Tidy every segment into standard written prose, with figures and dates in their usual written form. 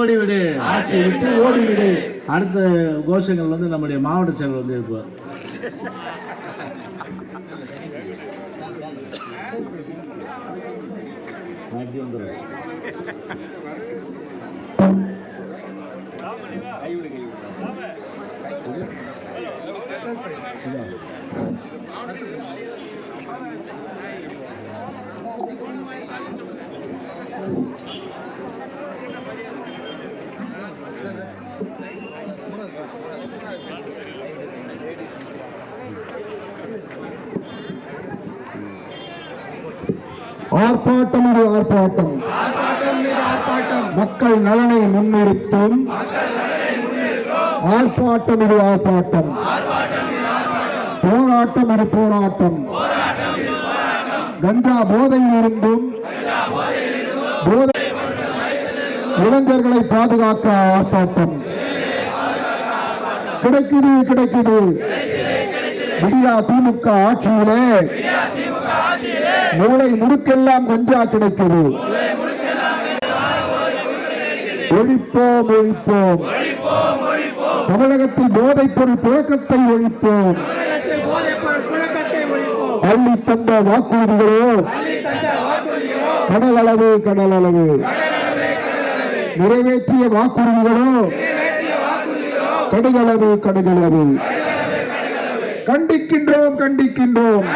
ஓடிவிடு, ஆட்சி விட்டு ஓடிவிடு. அடுத்த கோஷங்கள் வந்து நம்முடைய மாவட்ட செயலர் வந்து இருப்பார். ஆர்ப்பாட்டம் இது ஆர்ப்பாட்டம், மக்கள் நலனை முன்னிறுத்தும் ஆர்ப்பாட்டம் இது ஆர்ப்பாட்டம், போராட்டம் இது போராட்டம். கஞ்சா போதையில் இருந்தும் இளைஞர்களை பாதுகாக்க ஆர்ப்பாட்டம். கிடைக்குது கிடைக்குது விடியா திமுக ஆட்சியிலே மூளை முடுக்கெல்லாம் கஞ்சா கிடைக்குது. ஒழிப்போம் ஒழிப்போம், தமிழகத்தில் போதைப் பொருள் புழக்கத்தை ஒழிப்போம். அள்ளி தந்த வாக்குறுதிகளோ கடலளவு கடலளவு, நிறைவேற்றிய வாக்குறுதிகளோ கடுகளவு கடுகளவு. கண்டிக்கின்றோம் கண்டிக்கின்றோம்,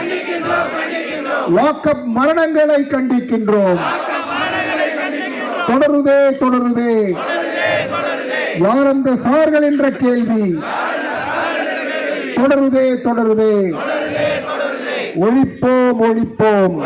வாக்கப் மரணங்களை கண்டிக்கின்றோம். தொடருதே தொடருதே யார் அந்த சார்கள் என்ற கேள்வி தொடருதே தொடருதே. ஒழிப்போம் ஒழிப்போம்,